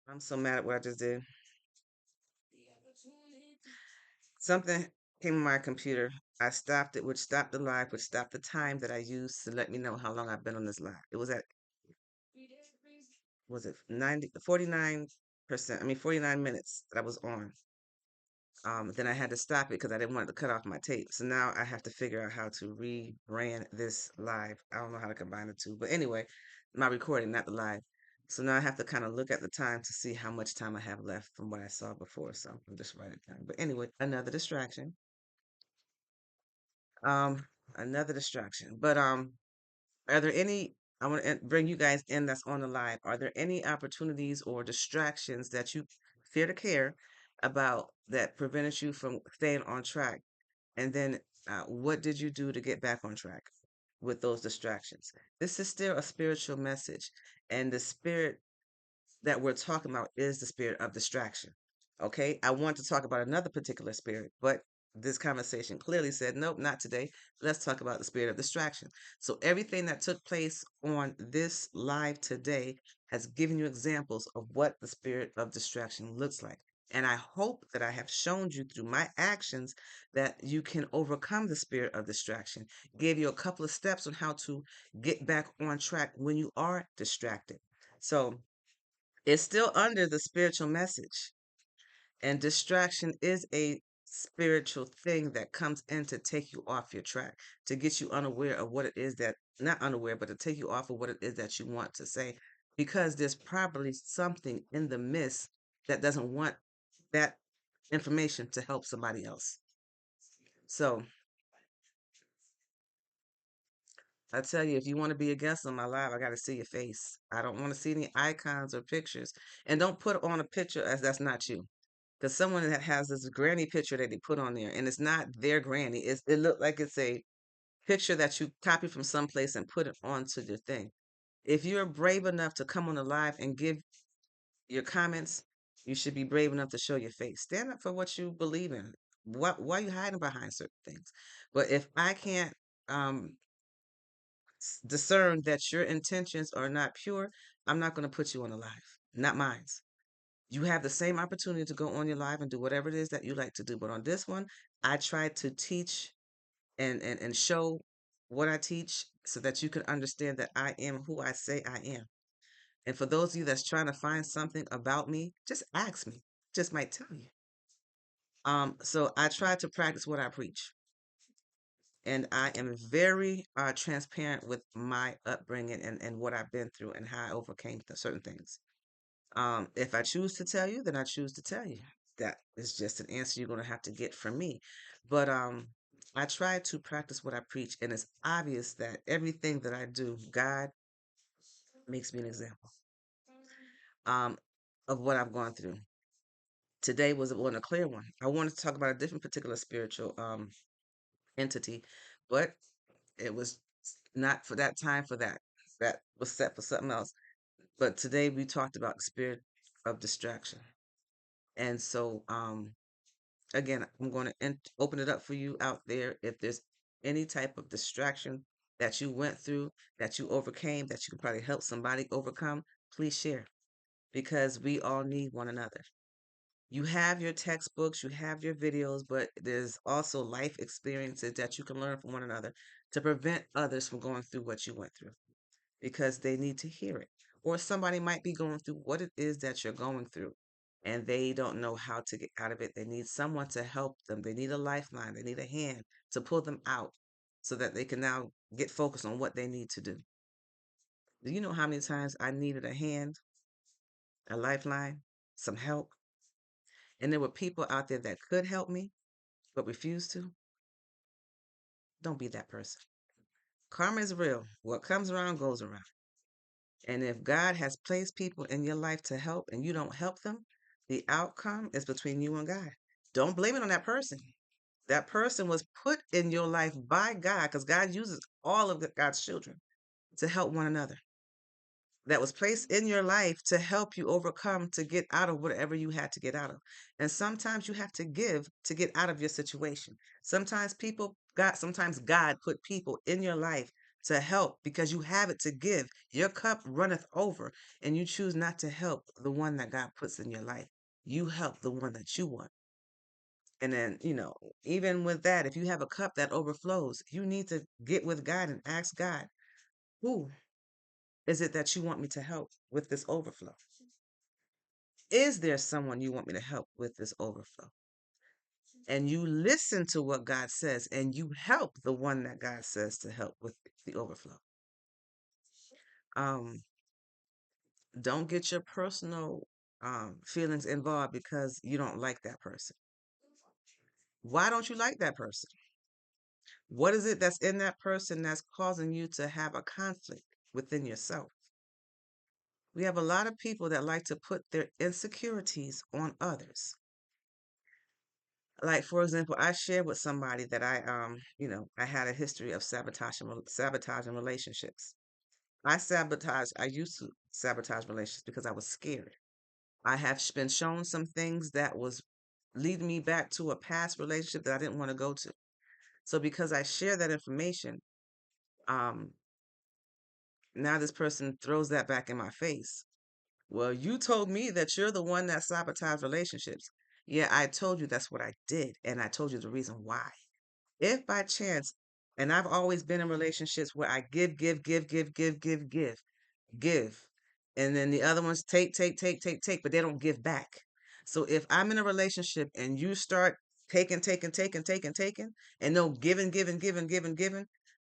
I'm so mad at what I just did. Something came on my computer. I stopped it, which stopped the live, which stopped the time that I used to let me know how long I've been on this live. It was at, was it 49%? I mean, 49 minutes that I was on. Then I had to stop it because I didn't want it to cut off my tape. So now I have to figure out how to rebrand this live. I don't know how to combine the two. But anyway, my recording, not the live. So now I have to kind of look at the time to see how much time I have left from what I saw before. So I'll just write it down. But anyway, another distraction. Um, another distraction. But are there any? I want to bring you guys in that's on the line. Are there any opportunities or distractions that you fear to care about that prevented you from staying on track? And then, what did you do to get back on track with those distractions? This is still a spiritual message, and the spirit that we're talking about is the spirit of distraction. Okay, I want to talk about another particular spirit, but this conversation clearly said, nope, not today. Let's talk about the spirit of distraction. So, everything that took place on this live today has given you examples of what the spirit of distraction looks like. And I hope that I have shown you through my actions that you can overcome the spirit of distraction. Gave you a couple of steps on how to get back on track when you are distracted. So, it's still under the spiritual message. And distraction is a spiritual thing that comes in to take you off your track, to get you unaware of what it is that, not unaware, but to take you off of what it is that you want to say. Because there's probably something in the midst that doesn't want that information to help somebody else. So I tell you, if you want to be a guest on my live, I got to see your face. I don't want to see any icons or pictures. And don't put on a picture as that's not you. Because someone that has this granny picture that they put on there, and it's not their granny. It looked like it's a picture that you copy from someplace and put it onto your thing. If you're brave enough to come on the live and give your comments, you should be brave enough to show your face. Stand up for what you believe in. Why are you hiding behind certain things? But if I can't um, discern that your intentions are not pure, I'm not going to put you on the live. Not mine. You have the same opportunity to go on your live and do whatever it is that you like to do. But on this one, I try to teach and show what I teach so that you can understand that I am who I say I am. And for those of you that's trying to find something about me, just ask me. Just might tell you. So I try to practice what I preach. And I am very transparent with my upbringing and what I've been through and how I overcame certain things. If I choose to tell you, then I choose to tell you. That is just an answer you're going to have to get from me. But I try to practice what I preach, and it's obvious that everything that I do, God makes me an example um, of what I've gone through. Today was one a clear one. I wanted to talk about a different particular spiritual entity, but it was not for that time for that. That was set for something else. But today we talked about the spirit of distraction. And so again, I'm going to open it up for you out there. If there's any type of distraction that you went through, that you overcame, that you can probably help somebody overcome, please share because we all need one another. You have your textbooks, you have your videos, but there's also life experiences that you can learn from one another to prevent others from going through what you went through because they need to hear it. Or somebody might be going through what it is that you're going through and they don't know how to get out of it. They need someone to help them. They need a lifeline. They need a hand to pull them out so that they can now get focused on what they need to do. Do you know how many times I needed a hand, a lifeline, some help? And there were people out there that could help me but refused to? Don't be that person. Karma is real. What comes around goes around. And if God has placed people in your life to help and you don't help them, the outcome is between you and God. Don't blame it on that person. That person was put in your life by God because God uses all of God's children to help one another. That was placed in your life to help you overcome, to get out of whatever you had to get out of. And sometimes you have to give to get out of your situation. Sometimes God put people in your life to help because you have it to give. Your cup runneth over, and you choose not to help the one that God puts in your life. You help the one that you want. And then, even with that, if you have a cup that overflows, you need to get with God and ask God, who is it that you want me to help with this overflow? Is there someone you want me to help with this overflow? And you listen to what God says and you help the one that God says to help with the overflow. Um, don't get your personal feelings involved because you don't like that person. Why don't you like that person? What is it that's in that person that's causing you to have a conflict within yourself? We have a lot of people that like to put their insecurities on others. Like, for example, I shared with somebody that I had a history of sabotaging relationships. I used to sabotage relationships because I was scared. I have been shown some things that was leading me back to a past relationship that I didn't want to go to. So because I share that information, um, now this person throws that back in my face. Well, you told me that you're the one that sabotaged relationships. Yeah, I told you that's what I did, and I told you the reason why. If by chance, and I've always been in relationships where I give, and then the other ones take, but they don't give back. So if I'm in a relationship and you start taking, and no giving,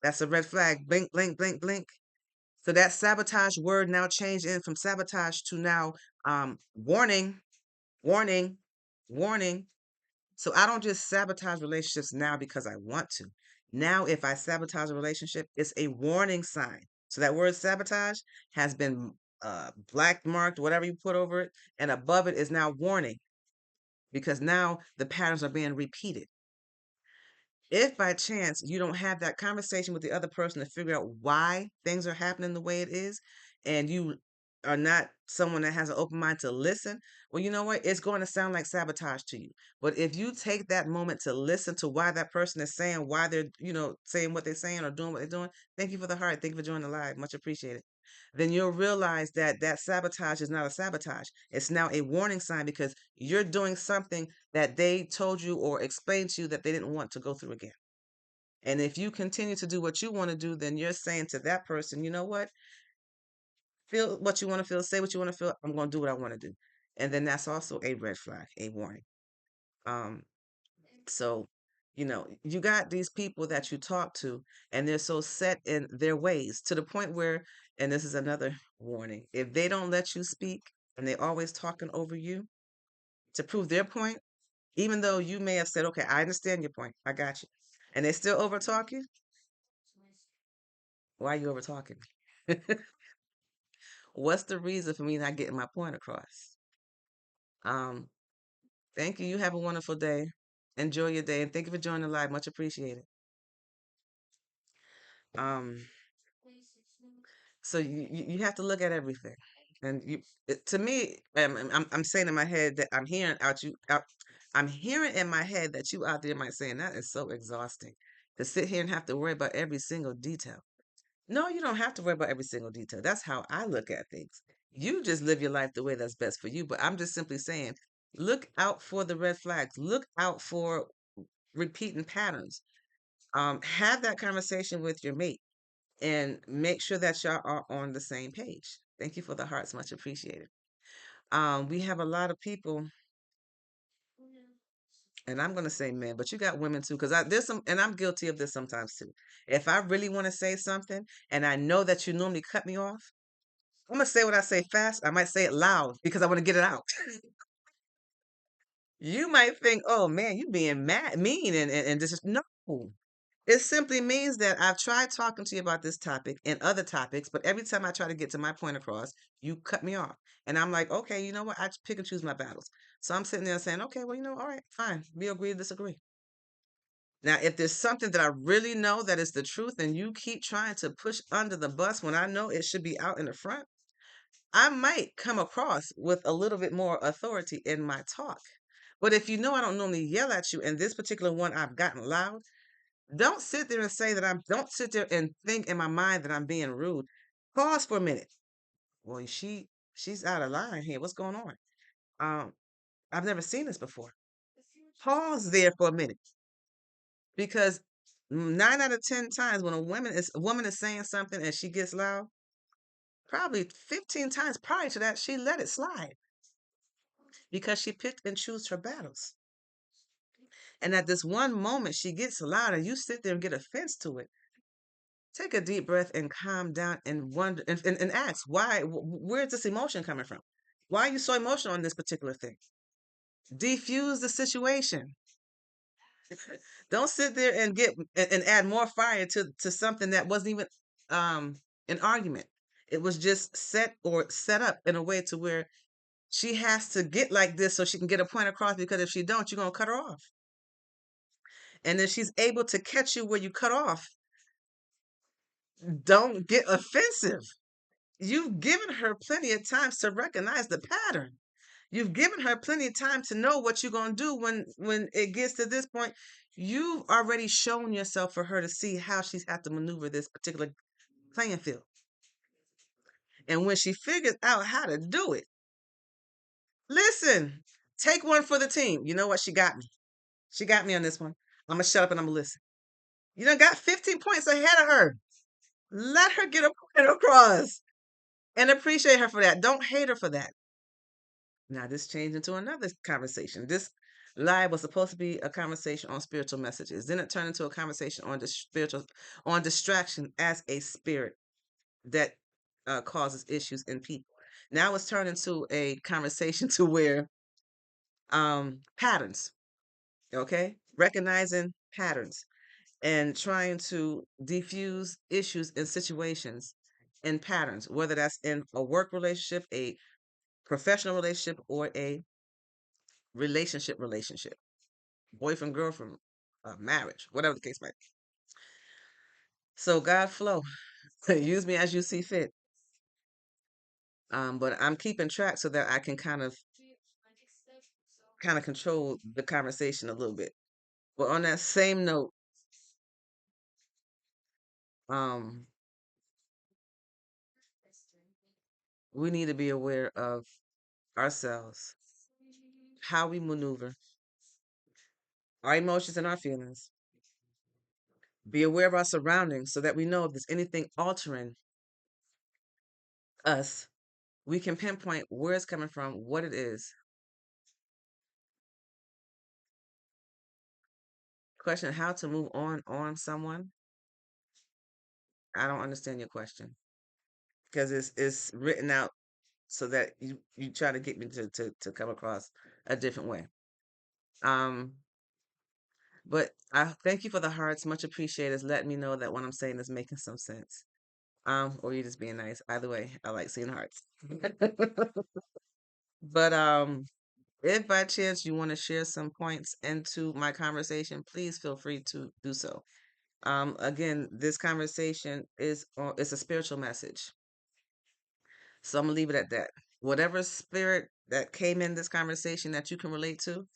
that's a red flag. Blink, blink, blink, blink. So that sabotage word now changed in from sabotage to now warning, warning, warning. So I don't just sabotage relationships now because I want to. Now, if I sabotage a relationship, it's a warning sign. So that word sabotage has been black marked, whatever you put over it, and above it is now warning because now the patterns are being repeated. If by chance you don't have that conversation with the other person to figure out why things are happening the way it is, and you are not someone that has an open mind to listen, well, you know what? It's going to sound like sabotage to you. But if you take that moment to listen to why that person is saying why they're, saying what they're saying or doing what they're doing, thank you for the heart. Thank you for joining the live. Much appreciated. Then you'll realize that that sabotage is not a sabotage. It's now a warning sign because you're doing something that they told you or explained to you that they didn't want to go through again. And if you continue to do what you want to do, then you're saying to that person, you know what? Feel what you want to feel, say what you want to feel. I'm going to do what I want to do. And then that's also a red flag, a warning. Um, so, you got these people that you talk to, and they're so set in their ways to the point where, and this is another warning, if they don't let you speak and they're always talking over you to prove their point, even though you may have said, okay, I understand your point, I got you, and they still over talk you, why are you over talking me? What's the reason for me not getting my point across? Um, Thank you. You have a wonderful day. Enjoy your day, and thank you for joining the live. Much appreciated. Um, so you have to look at everything, and to me, I'm saying in my head that I'm hearing in my head that you out there might saying that is so exhausting to sit here and have to worry about every single detail. No, you don't have to worry about every single detail. That's how I look at things. You just live your life the way that's best for you. But I'm just simply saying, look out for the red flags. Look out for repeating patterns. Have that conversation with your mate and make sure that y'all are on the same page. Thank you for the hearts, much appreciated. We have a lot of people, and I'm gonna say men, but you got women too, because there's some, and I'm guilty of this sometimes too. If I really want to say something, and I know that you normally cut me off, I'm gonna say what I say fast. I might say it loud because I want to get it out. You might think, "Oh man, you being mad, mean, and this is no." It simply means that I've tried talking to you about this topic and other topics, but every time I try to get to my point across, you cut me off. And I'm like, okay, you know what? I just pick and choose my battles. So I'm sitting there saying, okay, well, all right, fine. We agree to disagree. Now, if there's something that I really know that is the truth and you keep trying to push under the bus when I know it should be out in the front, I might come across with a little bit more authority in my talk. But if you know I don't normally yell at you, and this particular one I've gotten loud, Don't sit there and say that don't sit there and think in my mind that I'm being rude. Pause for a minute. Well, she's out of line here. What's going on? Um, I've never seen this before. Pause there for a minute because 9 out of 10 times when a woman is saying something and she gets loud, probably 15 times prior to that, she let it slide because she picked and choose her battles. And at this one moment, she gets loud and you sit there and get offense to it. Take a deep breath and calm down and wonder and ask why, where's this emotion coming from? Why are you so emotional on this particular thing? Defuse the situation. Don't sit there and and add more fire to something that wasn't even um an argument. It was just set up in a way to where she has to get like this so she can get a point across, because if she don't, you're gonna cut her off. And if she's able to catch you where you cut off, don't get offensive. You've given her plenty of times to recognize the pattern. You've given her plenty of time to know what you're going to do when it gets to this point. You've already shown yourself for her to see how she's had to maneuver this particular playing field. And when she figures out how to do it, listen, take one for the team. You know what? She got me. She got me on this one. I'm going to shut up and I'm going to listen. You done got 15 points ahead of her. Let her get a point across and appreciate her for that. Don't hate her for that. Now, this changed into another conversation. This live was supposed to be a conversation on spiritual messages. Then it turned into a conversation on on distraction as a spirit that causes issues in people. Now it's turned into a conversation to where patterns, okay, recognizing patterns and trying to diffuse issues in situations and patterns, whether that's in a work relationship, a professional relationship, or a relationship, boyfriend, girlfriend, marriage, whatever the case might be. So God flow, use me as you see fit. But I'm keeping track so that I can kind of control the conversation a little bit. But on that same note, um, we need to be aware of ourselves, how we maneuver, our emotions and our feelings. Be aware of our surroundings so that we know if there's anything altering us, we can pinpoint where it's coming from, what it is. Question: how to move on someone? I don't understand your question because it's written out so that you try to get me to come across a different way. Um, but I thank you for the hearts, much appreciated. It's letting me know that what I'm saying is making some sense. Or you just being nice. Either way, I like seeing hearts. But if by chance you want to share some points into my conversation, please feel free to do so. Again, this conversation it's a spiritual message. So I'm gonna leave it at that. Whatever spirit that came in this conversation that you can relate to,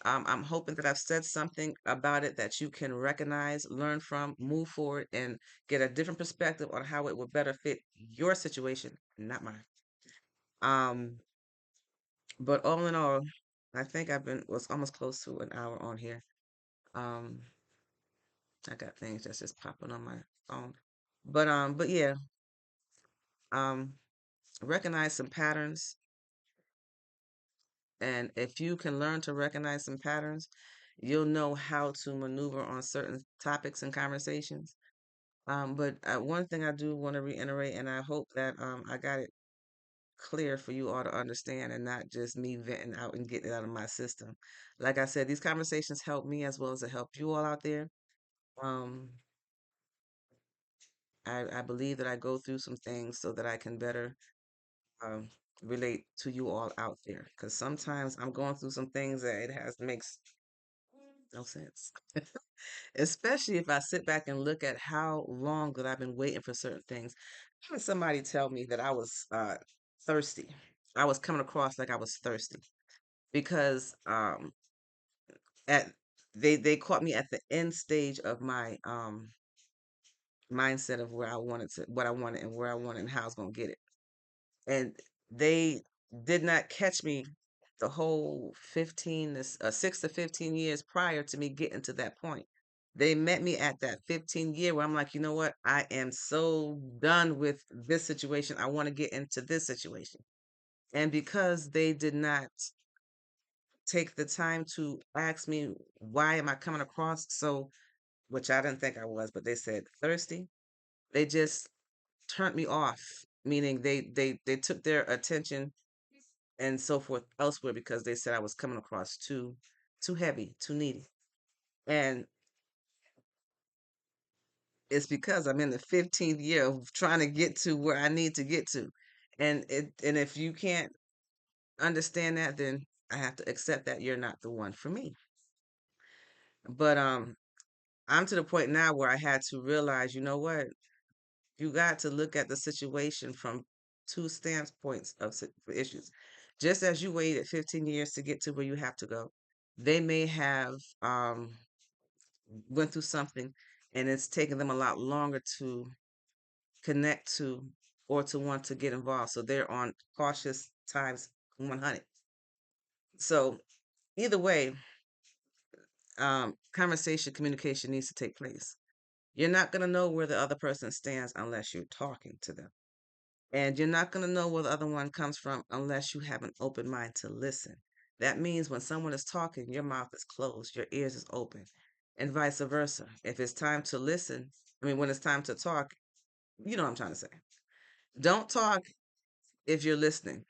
I'm hoping that I've said something about it that you can recognize, learn from, move forward, and get a different perspective on how it would better fit your situation, not mine. Um, but all in all, I think was almost close to an hour on here. Um, I got things that's just popping on my phone. But yeah, um, recognize some patterns. And if you can learn to recognize some patterns, you'll know how to maneuver on certain topics and conversations. But one thing I do want to reiterate, and I hope that I got it clear for you all to understand and not just me venting out and getting it out of my system. Like I said, these conversations help me as well as it help you all out there. Um, I believe that I go through some things so that I can better um, relate to you all out there. Because sometimes I'm going through some things that it has makes no sense. Especially if I sit back and look at how long that I've been waiting for certain things. I had somebody tell me that I was thirsty. I was coming across like I was thirsty because at they caught me at the end stage of my mindset of where I wanted to what I wanted and where I wanted and how I was gonna get it. And they did not catch me the whole 6 to 15 years prior to me getting to that point. They met me at that 15 year where I'm like, you know what? I am so done with this situation. I want to get into this situation. And because they did not take the time to ask me why am I coming across so, which I didn't think I was, but they said thirsty. They just turned me off, meaning they took their attention and so forth elsewhere because they said I was coming across too heavy, too needy. And it's because I'm in the 15th year of trying to get to where I need to get to. And if you can't understand that, then I have to accept that you're not the one for me. But I'm to the point now where I had to realize, you know what? You got to look at the situation from two standpoints of issues. Just as you waited 15 years to get to where you have to go, they may have went through something and it's taken them a lot longer to connect to or to want to get involved. So they're on cautious times 100. So either way, conversation, communication needs to take place. You're not going to know where the other person stands unless you're talking to them. And you're not going to know where the other one comes from unless you have an open mind to listen. That means when someone is talking, your mouth is closed, your ears is open, and vice versa. If it's time to listen, when it's time to talk, you know what I'm trying to say. Don't talk if you're listening.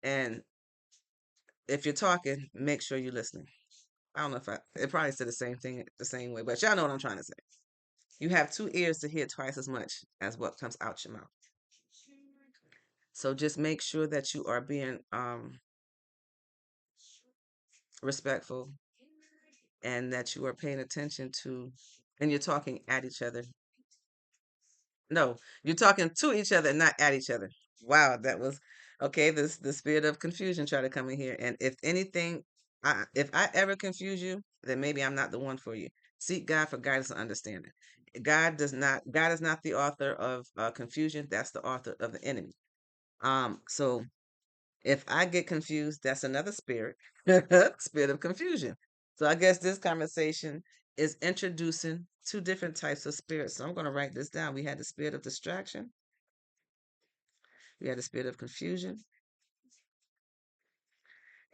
And if you're talking, make sure you're listening. I don't know if it probably said the same thing the same way, but y'all know what I'm trying to say. You have two ears to hear twice as much as what comes out your mouth. So just make sure that you are being respectful and that you are paying attention to, and you're talking at each other. No, you're talking to each other, not at each other. Wow, that was okay. This the spirit of confusion try to come in here, and if anything, if I ever confuse you, then maybe I'm not the one for you. Seek God for guidance and understanding. God does not. God is not the author of confusion. That's the author of the enemy. So if I get confused, that's another spirit, spirit of confusion. So I guess this conversation is introducing two different types of spirits. So I'm going to write this down. We had the spirit of distraction, we had the spirit of confusion,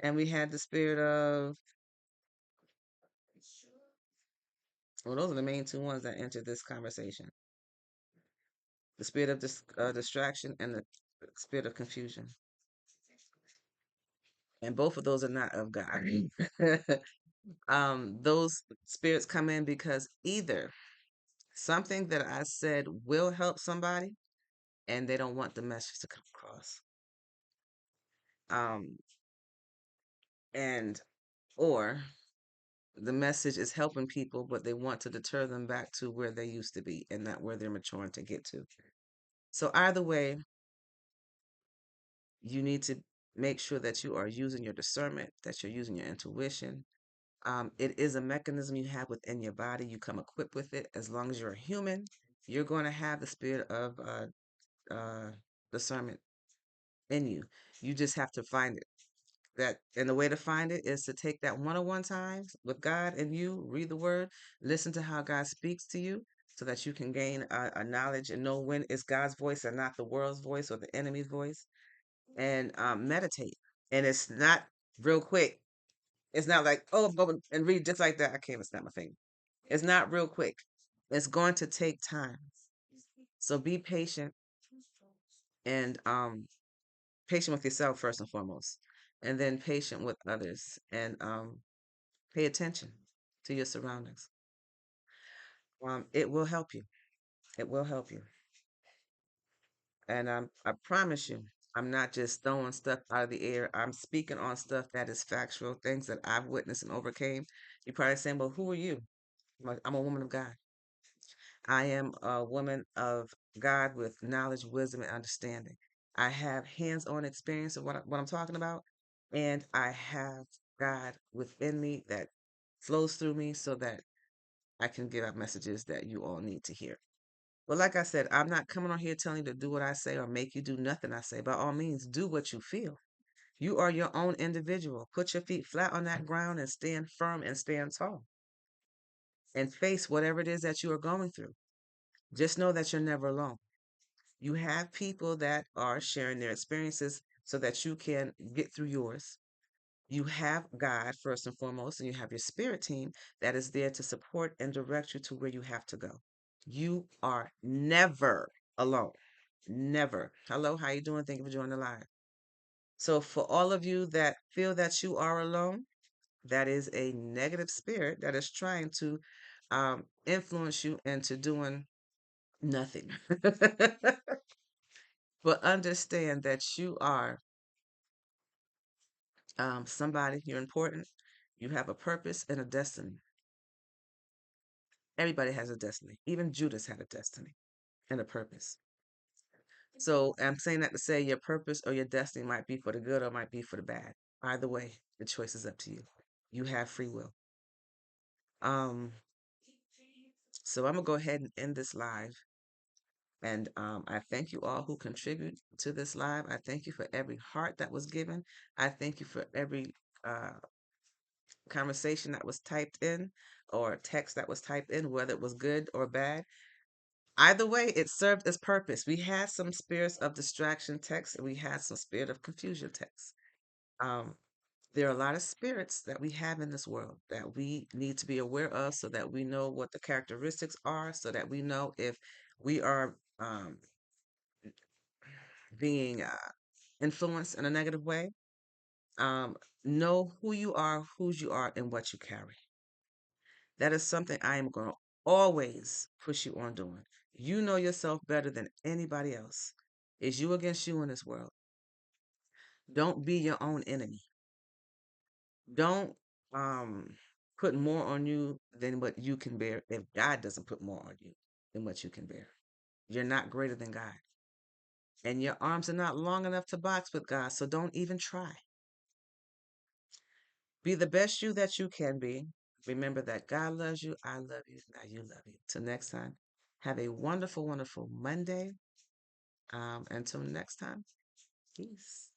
and we had the spirit of, well, those are the main two ones that entered this conversation, the spirit of distraction and the spirit of confusion. And both of those are not of God. Those spirits come in because either something that I said will help somebody and they don't want the message to come across. Um, and or the message is helping people, but they want to deter them back to where they used to be and not where they're maturing to get to. So either way, you need to make sure that you are using your discernment, that you're using your intuition. It is a mechanism you have within your body. You come equipped with it. As long as you're a human, you're going to have the spirit of discernment in you. You just have to find it. That and the way to find it is to take that one-on-one time with God and you, read the word, listen to how God speaks to you, so that you can gain a knowledge and know when it's God's voice and not the world's voice or the enemy's voice, and meditate. And it's not real quick. It's not like, oh, go and read just like that. I can't even snap my finger. It's not real quick. It's going to take time. So be patient and patient with yourself first and foremost, and then patient with others, and pay attention to your surroundings. It will help you. It will help you. And I promise you, I'm not just throwing stuff out of the air. I'm speaking on stuff that is factual, things that I've witnessed and overcame. You're probably saying, well, who are you? I'm a woman of God. I am a woman of God with knowledge, wisdom, and understanding. I have hands-on experience of what I'm talking about, and I have God within me that flows through me so that I can give out messages that you all need to hear. But like I said, I'm not coming on here telling you to do what I say or make you do nothing I say. By all means, do what you feel. You are your own individual. Put your feet flat on that ground and stand firm and stand tall and face whatever it is that you are going through. Just know that you're never alone. You have people that are sharing their experiences so that you can get through yours. You have God first and foremost, and you have your spirit team that is there to support and direct you to where you have to go. You are never alone. Never. Hello, how you doing? Thank you for joining the live. So for all of you that feel that you are alone, that is a negative spirit that is trying to influence you into doing nothing. But understand that you are somebody, you're important, you have a purpose and a destiny. Everybody has a destiny. Even Judas had a destiny and a purpose. So I'm saying that to say your purpose or your destiny might be for the good or might be for the bad. Either way, the choice is up to you. You have free will. Um, so I'm gonna go ahead and end this live. And I thank you all who contribute to this live. I thank you for every heart that was given. I thank you for every uh, conversation that was typed in or text that was typed in, whether it was good or bad. Either way, it served its purpose. We had some spirits of distraction text and we had some spirit of confusion text. Um, there are a lot of spirits that we have in this world that we need to be aware of so that we know what the characteristics are, so that we know if we are being influenced in a negative way. Know who you are, whose you are, and what you carry. That is something I am going to always push you on doing. You know yourself better than anybody else. It's you against you in this world. Don't be your own enemy. Don't put more on you than what you can bear if God doesn't put more on you than what you can bear. You're not greater than God. And your arms are not long enough to box with God, so don't even try. Be the best you that you can be. Remember that God loves you, I love you, now you love you. Till next time, have a wonderful, wonderful Monday. Until next time, peace.